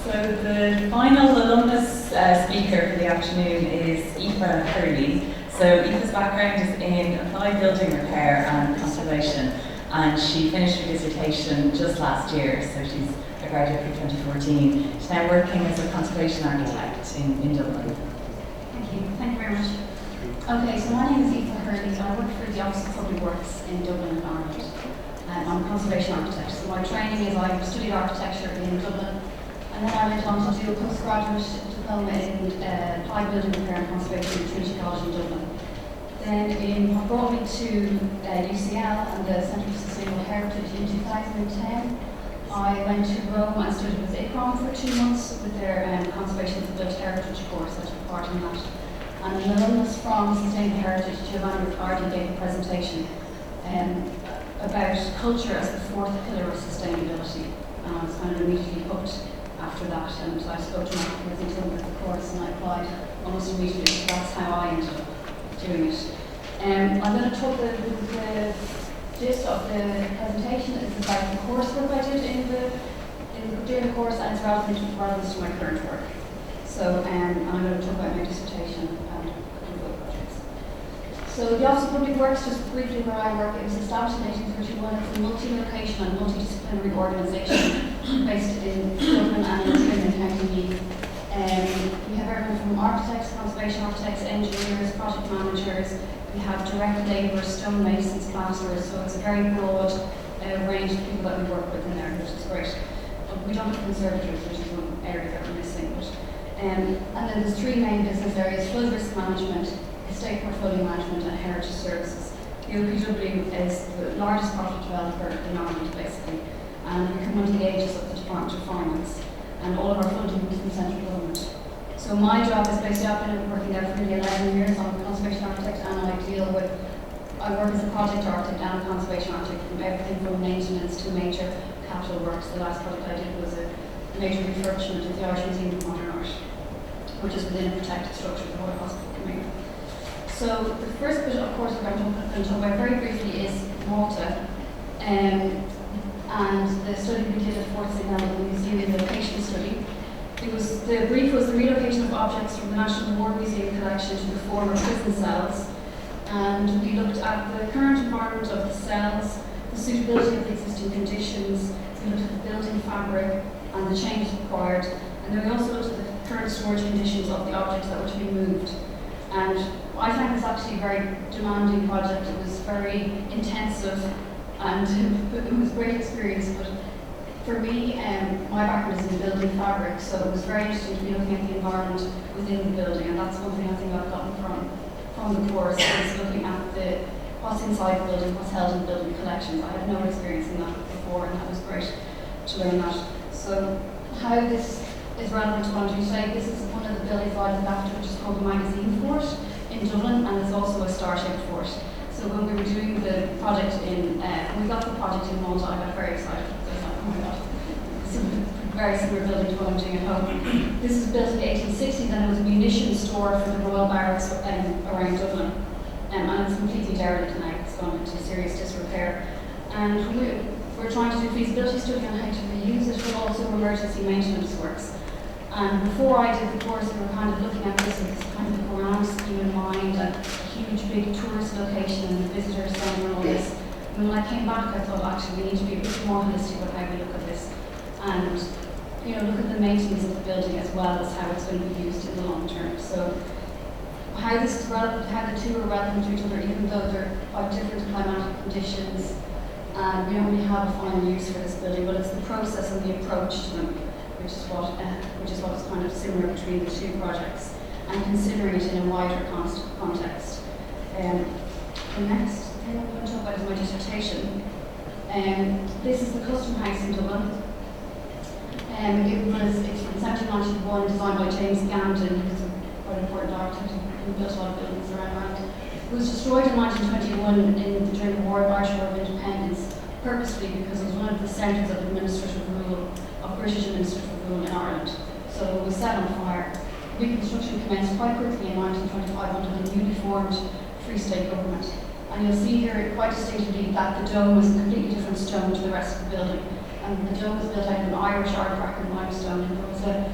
So the final alumnus speaker for the afternoon is Aoife Hurley. So Aoife's background is in applied building repair and conservation, and she finished her dissertation just last year, so she's a graduate for 2014. She's now working as a conservation architect in Dublin. Thank you very much. Okay, so my name is Aoife Hurley. I work for the Office of Public Works in Dublin and Ireland. I'm a conservation architect. So my training is I studied architecture in Dublin, and then I went on to do a postgraduate diploma in applied building repair and conservation at Trinity College in Dublin. Then what brought me to UCL and the Centre for Sustainable Heritage in 2010. I went to Rome and studied with ICCROM for 2 months with their Conservation of the Built Heritage course. I took part in that. And an alumnus from Sustainable Heritage, Giovanni Riccardi, gave a presentation about culture as the fourth pillar of sustainability. And I was kind of immediately hooked after that, and I spoke to him afterwards and told him about the course, and I applied almost immediately. So that's how I ended up doing it. I'm going to talk the gist of the presentation is about the coursework I did during the course, and it's relevant to my current work. So I'm going to talk about my dissertation and other projects. So the Office of Public Works, just briefly where I work, it was established in 1831. It's a multi-location and multidisciplinary organisation based in Dublin and in County Meath. We have everyone from architects, conservation architects, engineers, project managers. We have direct labour, stonemasons, plasterers, so it's a very broad range of people that we work with in there, which is great. But we don't have conservators, which is one area that we're missing. And then there's 3 main business areas: flood risk management, estate portfolio management, and heritage services. The OPW is the largest property developer in Ireland, basically, and we come under the aegis of the Department of Finance, and all of our funding comes from central government. So my job is basically, I've been working there for nearly 11 years. I'm a conservation architect, and I work as a project architect and a conservation architect, from everything from maintenance to major capital works. The last project I did was a major refurbishment of the Irish Museum of Modern Art, which is within a protected structure of the Royal Hospital Kilmainham. So the first bit, of course, we're going to talk about very briefly is Malta, and the study we did at Fort St. Helens Museum, the location study. The brief was the relocation of objects from the National War Museum collection to the former prison cells, and we looked at the current environment of the cells, the suitability of the existing conditions, we looked at the building fabric and the changes required, and then we also looked at the current storage conditions of the objects that were to be moved. And I found this actually a very demanding project. It was very intensive, and it was a great experience. But for me, my background is in building fabric, so it was very interesting to be looking at the environment within the building, and that's one thing I think I've gotten from the course, is looking at what's inside the building, what's held in the building collections. I had no experience in that before, and that was great to learn that. So how this is relevant to what I'm doing today, this is one of the buildings I look after, which is called the Magazine Fort in Dublin, and it's also a star-shaped fort. So when we were doing the project we got the project in Malta, I got very excited. I was like, oh my god, it's a very similar building to what I'm doing at home. This was built in the 1860s, and it was a munitions store for the Royal Barracks around Dublin. And it's completely derelict now, it's gone into serious disrepair. And we're trying to do a feasibility study on how to reuse it, but also emergency maintenance works. And before I did the course, we were kind of looking at this with this kind of grand scheme in mind, and a huge big tourist location and the visitor centre and all this. And when I came back, I thought actually we need to be a bit more holistic with how we look at this, and look at the maintenance of the building as well as how it's going to be used in the long term. So how this is relevant, how the two are relevant to each other, even though they're of different climatic conditions, and we don't really have a final use for this building, but it's the process and the approach to them, which is what is kind of similar between the two projects, and considering it in a wider context. The next thing I'm going to talk about is my dissertation. This is the Custom House in Dublin. It's from 1791, designed by James Gandon, who's a quite important architect who built a lot of buildings around Ireland. It was destroyed in 1921 during the Irish War of Independence, purposely because it was one of the centres of administrative rule, of British administrative rule in Ireland. So it was set on fire. Reconstruction commenced quite quickly in 1925 under the newly formed Free State government. And you'll see here quite distinctly that the dome is a completely different stone to the rest of the building. And the dome was built out of an Irish Ardbracken limestone, and there was a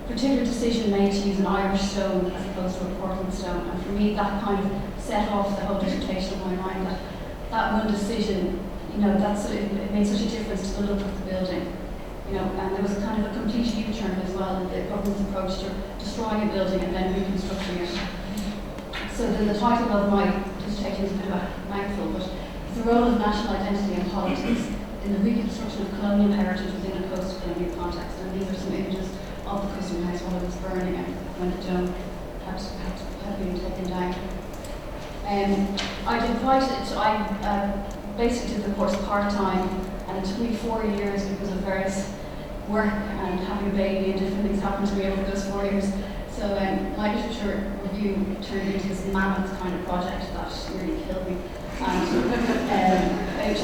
particular decision made to use an Irish stone as opposed to a Portland stone. And for me, that kind of set off the whole dissertation in my mind, that one decision, you know, it made such a difference to the look of the building. You know, and there was kind of a complete U-turn as well in the government's approach to destroying a building and then reconstructing it. So then the title of my dissertation is a bit of a mouthful, but it's the role of national identity and politics in the reconstruction of colonial heritage within a post-colonial context. And these are some images of the Custom House while it was burning and when the dome had been taken down. I basically did the course part-time, and it took me 4 years because of various work and having a baby and different things happened to me over those 4 years. So my literature review turned into this mammoth kind of project that really killed me. And it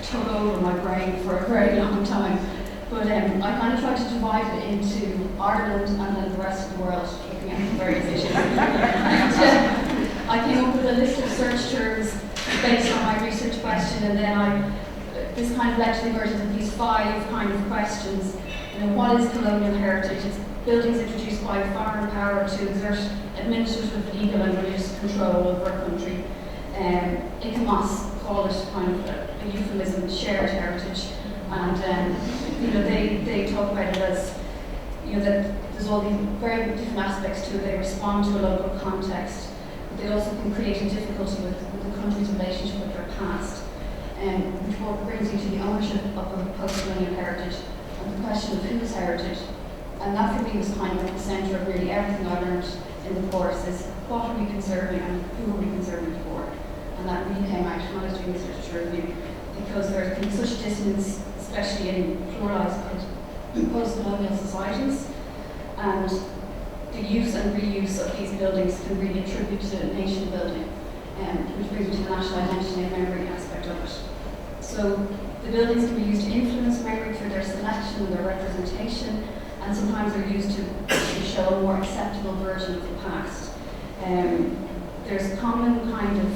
took over my brain for a very long time. But I kind of tried to divide it into Ireland and then the rest of the world, looking at the various issues. I came up with a list of search terms based on my research question, and then this kind of led to the emergence of these 5 kind of questions. You know, what is colonial heritage? It's buildings introduced by foreign power to exert administrative, legal and religious control over a country. ICCROM call it kind of a euphemism, shared heritage. And you know, they talk about it as, you know, that there's all these very different aspects to it. They respond to a local context, but they also can create a difficulty with the country's relationship with their past. Which brings you to the ownership of a post-colonial heritage and the question of whose heritage. And that for me was kind of at the centre of really everything I learned in the course, is what are we conserving and who are we conserving for? And that really came out when I was doing this literature review, because there's been such dissonance, especially in pluralised post-colonial societies, and the use and reuse of these buildings can really attribute to nation building, which brings me to the national identity and memory aspect of it. So the buildings can be used to influence memory through their selection and their representation, and sometimes they're used to show a more acceptable version of the past. There's common kind of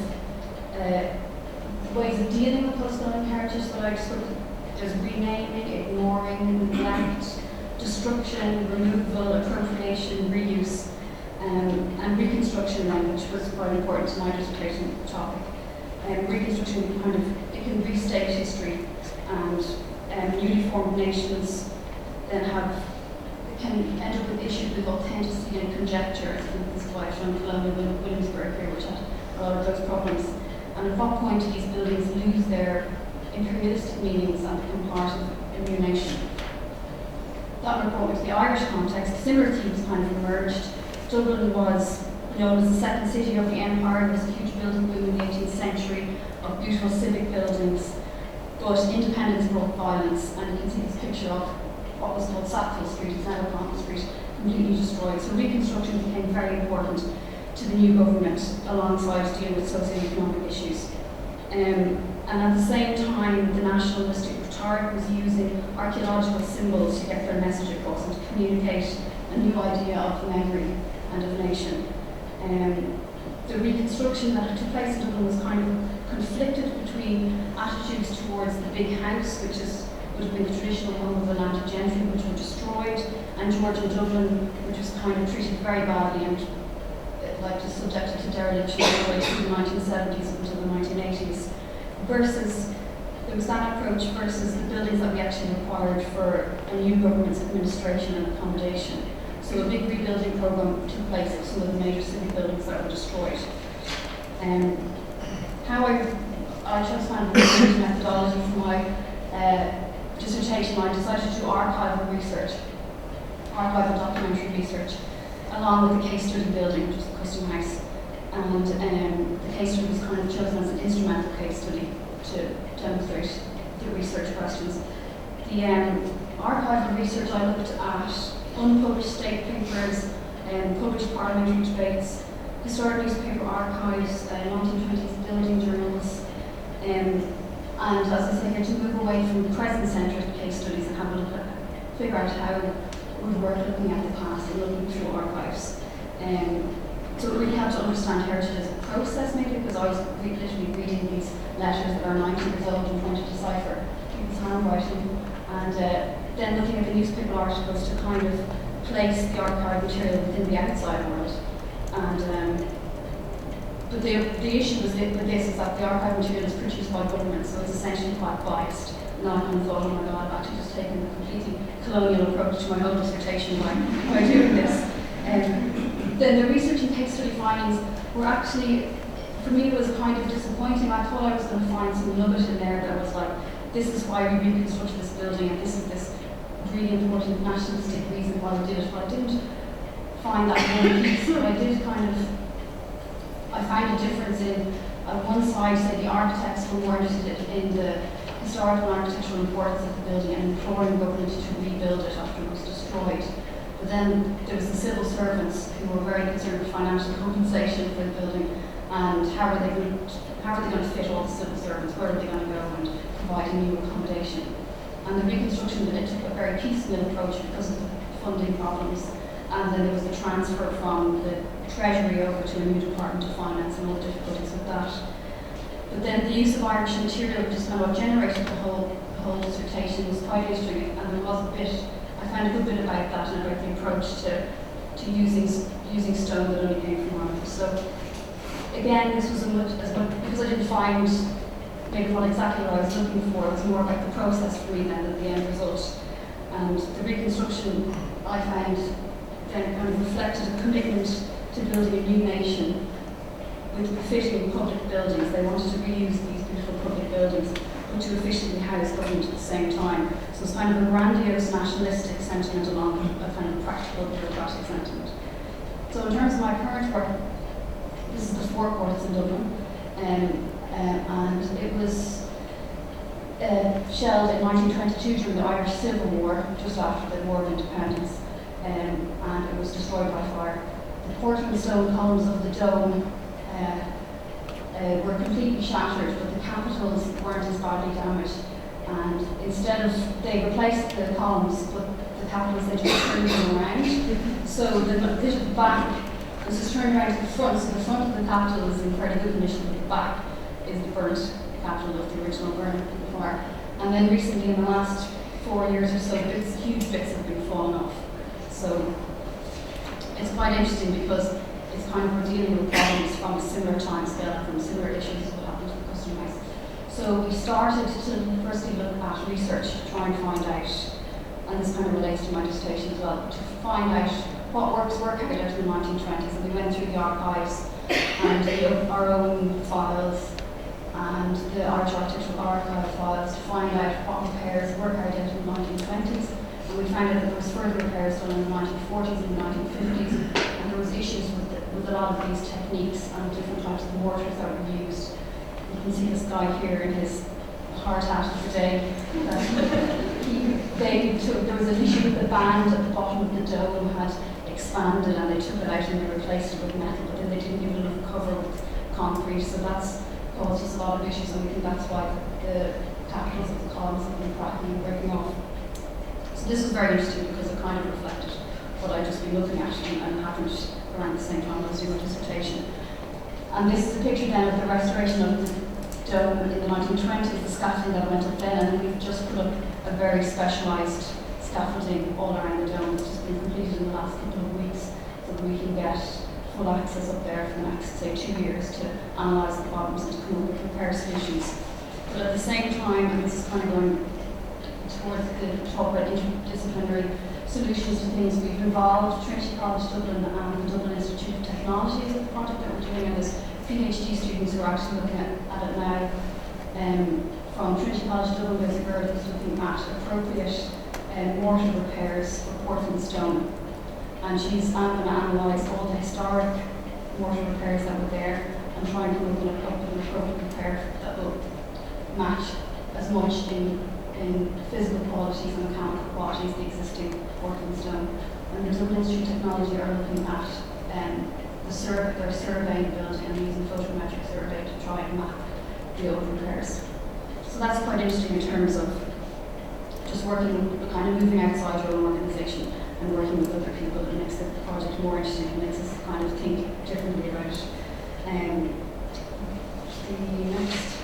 ways of dealing with post-colonial heritage that I described. There's renaming, ignoring, neglect, destruction, removal, appropriation, reuse, and reconstruction language was quite important to my dissertation topic. Reconstruction it can restate history, and newly formed nations then can end up with issues with authenticity and conjecture. I think this is why I've shown colonial Williamsburg here, which had a lot of those problems. And at what point do these buildings lose their imperialistic meanings and become part of a new nation? That report was the Irish context. Similar themes kind of emerged. Dublin was known as the second city of the empire. There was a huge building boom in the 18th century of beautiful civic buildings, but independence brought violence, and you can see this picture of what was called Sackville Street, it's now O'Connell Street, completely destroyed. So reconstruction became very important to the new government alongside dealing with socio-economic issues. And at the same time, the nationalistic rhetoric was using archaeological symbols to get their message across and to communicate a new idea of memory and of nation. The reconstruction that took place in Dublin was kind of conflicted between attitudes towards the big house, which would have been the traditional home of the landed gentry, which were destroyed, and Georgian Dublin, which was kind of treated very badly and subjected to dereliction all the way through the 1970s until the 1980s. Versus, there was that approach versus the buildings that we actually required for a new government's administration and accommodation. So a big rebuilding program took place of some of the major city buildings that were destroyed. How I chose kind of a methodology for my dissertation. I decided to do archival research, archival documentary research, along with the case study building, which is the Custom House. And the case study was kind of chosen as an instrumental case study to demonstrate the research questions. The archival research, I looked at unpublished state papers, published parliamentary debates, historic newspaper archives, 1920s building journals, and as I say here, to move away from present-centred case studies and have a look at, figure out how we work looking at the past and looking through archives. So it really helped to understand heritage process maybe, because I was literally reading these letters that are 90 years old and trying to decipher people's handwriting, and then looking at the newspaper articles to kind of place the archive material within the outside world. And but the issue with this is that the archive material is produced by government, so it's essentially quite biased. And I kind of thought, oh my God, I've actually just taken a completely colonial approach to my whole dissertation by doing this. Then the research and case study findings were actually, for me, it was kind of disappointing. I thought I was going to find some nugget in there that was like, this is why we reconstructed this building, and this is this really important nationalistic reason why we did it. But I didn't find that one piece, but I did kind of, I found a difference in, on one side, say the architects were more interested in the historical and architectural importance of the building and imploring government to rebuild it after it was destroyed. But then there was the civil servants who were very concerned with financial compensation for the building, and how were they going to fit all the civil servants, where were they going to go and provide a new accommodation. And the reconstruction of it took a very piecemeal approach because of the funding problems. And then there was the transfer from the Treasury over to a new Department of Finance and all the difficulties with that. But then the use of Irish material, which is kind of what generated the whole dissertation, was quite interesting, and there was a bit, I found a good bit about that and about the approach to using stone that only came from Ireland. So again, this was because I didn't find maybe exactly what I was looking for. It was more about the process for me than the end result. And the reconstruction, I found, then kind of reflected a commitment to building a new nation with befitting public buildings. They wanted to reuse these beautiful public buildings, but to efficiently house government at the same time. So it's kind of a grandiose nationalistic sentiment along a kind of practical bureaucratic sentiment. So in terms of my current work, this is the forecourt in Dublin, and it was shelled in 1922 during the Irish Civil War, just after the War of Independence, and it was destroyed by fire. The Portland stone columns of the dome were completely shattered, but the capitals weren't as badly damaged. And instead of, they replaced the columns, but the capitals, they just turned them around. So the bit at the back, this is turned around to the front, so the front of the capital is in fairly good condition, but the back is the burnt capital of the original burning fire. And then recently, in the last 4 years or so, huge bits have been falling off. So it's quite interesting because it's kind of we're dealing with problems from a similar time scale, from similar issues as what happened to the Custom House. So we started to firstly look at research to try and find out, and this kind of relates to my dissertation as well, to find out what works were carried out in the 1920s. And we went through the archives and our own files and the Irish Architectural Archive files to find out what repairs were carried out in the 1920s. And we found out that there was further repairs done in the 1940s and the 1950s, and there was issues with a lot of these techniques and different types of mortars that were used. You can see this guy here in his hard hat of the day. There was an issue with the band at the bottom of the dome had expanded, and they took it out and they replaced it with metal, but then they didn't give it enough cover with concrete, so that's caused us a lot of issues, and we think that's why the capitals of the columns have been cracking and breaking off. So this was very interesting because it kind of reflected what I'd just been looking at and happened around the same time I was doing my dissertation. And this is a picture then of the restoration of the dome in the 1920s, the scaffolding that went up then, and we've just put up a very specialised scaffolding all around the dome, which has been completed in the last couple of weeks, so that we can get full access up there for the next, say, 2 years to analyse the problems and to come up with repair solutions. But at the same time, and this is kind of going towards the talk about interdisciplinary solutions to things, we've involved Trinity College Dublin and the Dublin Institute of Technology as a project that we're doing, and there's PhD students who are actually looking at it now. From Trinity College Dublin, there's a girl who's looking at appropriate mortar repairs for Portland stone, and she's going to analyse all the historic mortar repairs that were there and try and come up with an appropriate repair that will match as much in physical qualities and mechanical qualities the existing Portland stone. And the Dublin Institute of Technology are looking at their surveying ability and using photometric survey to try and map the old repairs. So that's quite interesting in terms of just working, kind of moving outside your own organisation and working with other people. It makes the project more interesting, it makes us kind of think differently about it. The next,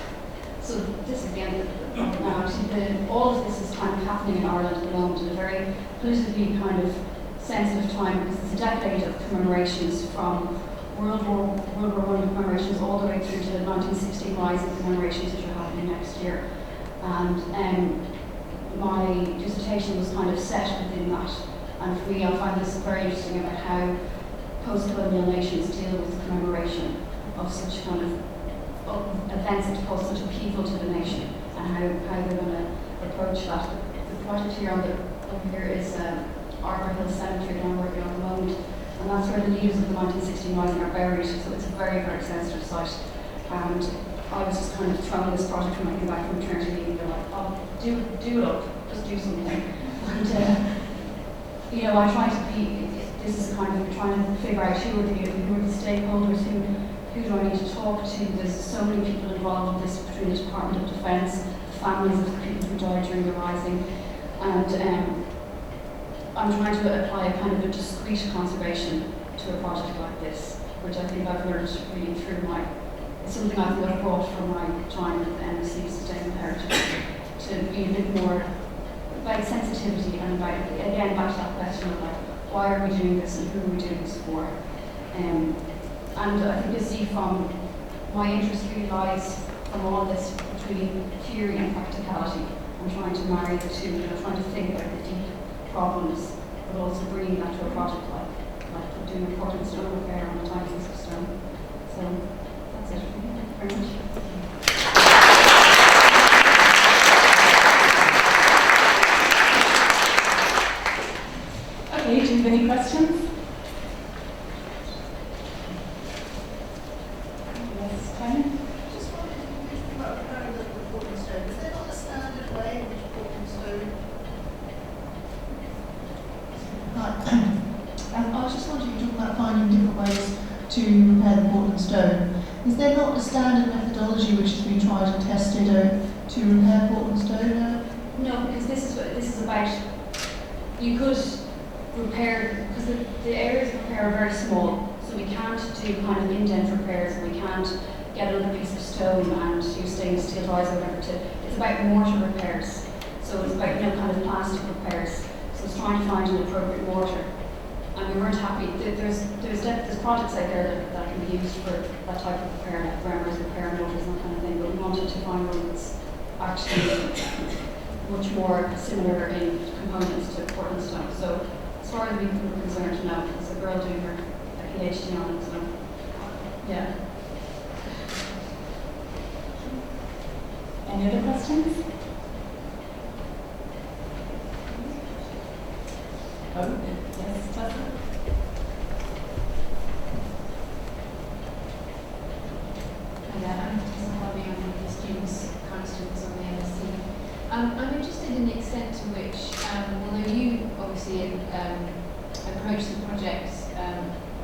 so this is the end of it now. Actually, all of this is kind of happening in Ireland at the moment in a very politically kind of sensitive time, because it's a decade of commemorations from World War I commemorations all the way through to 1916 Rising commemorations, which are happening next year. And my dissertation was kind of set within that. And for me, I find this very interesting about how post-colonial nations deal with the commemoration of such kind of events that cause such upheaval to the nation, and how they're going to approach that. The project here over here is Arbor Hill Cemetery that I'm working on at the moment, and that's where the leaders of the 1916 Rising are buried, so it's a very, very sensitive site. And I was just kind of thrown this project when I came back from maternity leave. They're like, oh, do it up, just do something. And you know, I try to be, this is kind of trying to figure out who are the stakeholders, who do I need to talk to. There's so many people involved in this, between the Department of Defence, the families of the people who died during the Rising, and I'm trying to apply a kind of a discrete conservation to a project like this, which I think I've learned reading through it's something I think I've brought from my time at the MSc Sustainable Heritage, to be a bit more about sensitivity and about, again, back to that question of like, why are we doing this and who are we doing this for? And I think you see from my interest really lies from all this between theory and practicality. I'm trying to marry the two, trying to think about the deep problems, but also bringing that to a project like doing a Portland stone repair on a tiny piece of stone. So that's it. Thank you very much. Okay, do you have any questions? Yes, Tanya? Just wondered if you could think about preparing the Portland stone. Is there not a standard way in which Portland stone? I was just wondering, you talk about finding different ways to repair the Portland stone. Is there not a standard methodology which has been tried and tested to repair Portland stone? No, because this is about, you could repair, because the areas of repair are very small, so we can't do kind of indent repairs, and we can't get another piece of stone and use stainless steel dies or whatever it's about mortar repairs. So it's about, kind of plastic repairs. So it's trying to find an appropriate mortar. And we weren't happy. There's projects out there that can be used for that type of repair, like Bremmer's repair mortars and that kind of thing, but we wanted to find one that's actually much more similar in components to Portland stone. So as far as we were concerned, no, there's a girl doing her PhD on it, so yeah. Any other questions? Oh, yes, Tessa. I'm the students, current students on the MSc. I'm interested in the extent to which, although you obviously approached the project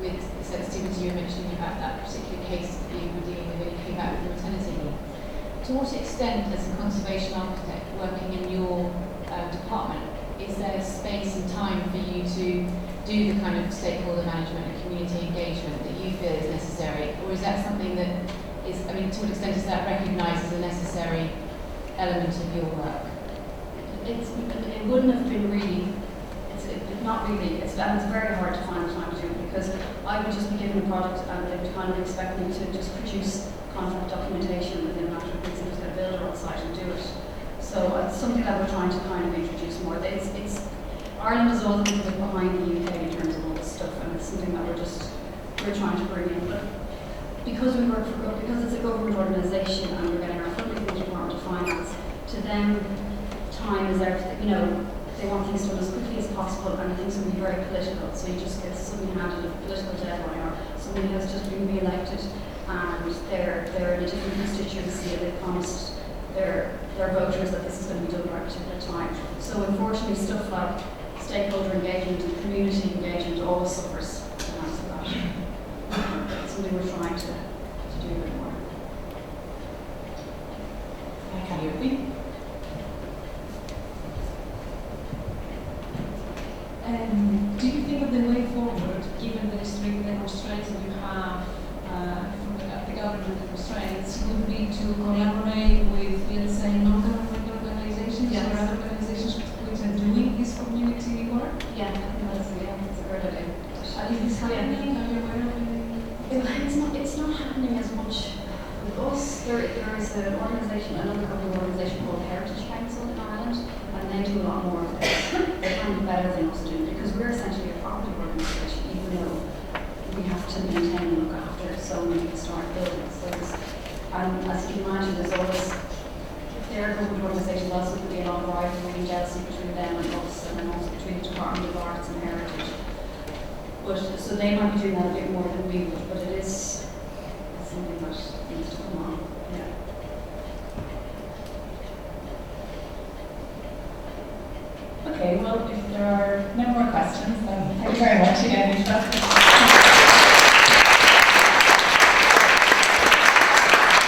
with the sensitivity you were mentioning about that particular case that you were dealing with when you came back from maternity leave, to what extent, as a conservation architect working in your department, is there space and time for you to do the kind of stakeholder management and community engagement that you feel is necessary? Or is that something that is, to what extent is that recognised as a necessary element of your work? It wouldn't have been really, not really, it's very hard to find time to do it, because I would just be given a product and they would kind of expect me to just produce contract documentation within a matter of weeks and just get a builder on site and do it. So it's something that we're trying to kind of introduce more. Ireland is always a bit behind the UK in terms of all this stuff, and it's something that we're trying to bring in. But because it's a government organisation and we're getting our funding from the Department of Finance, to them time is everything. They want things done as quickly as possible, and things will be very political. So you just get suddenly handed a political deadline, or somebody has just been re-elected and they're in a different constituency and they promised their voters that this is going to be done by a particular time. So unfortunately, stuff like stakeholder engagement and community engagement always suffers because of that. That's something we're trying to do a bit more. Can you repeat? Do you think of the way forward, given the strict constraints that you have from the collaborate with, let's say, non-government organizations Yes. or other organizations which are doing this community work? Yeah, I think that's a great idea. Is this happening? Are you aware of it? It's not happening as much with us. There is an organisation, another government organisation called Heritage Council in Ireland, and they do a lot more of this. They can be better than us do because we're essentially a property organisation, even though we have to maintain and look after so many historic buildings. And as you can imagine, there's always, if they're a government organisation, there's also going to be a lot of rivalry and jealousy between them and us, and then also between the Department of Arts and Heritage. But so they might be doing that a bit more than we would, but it's something that needs to come on. Yeah. Okay, well, if there are no more questions, then thank you very much again.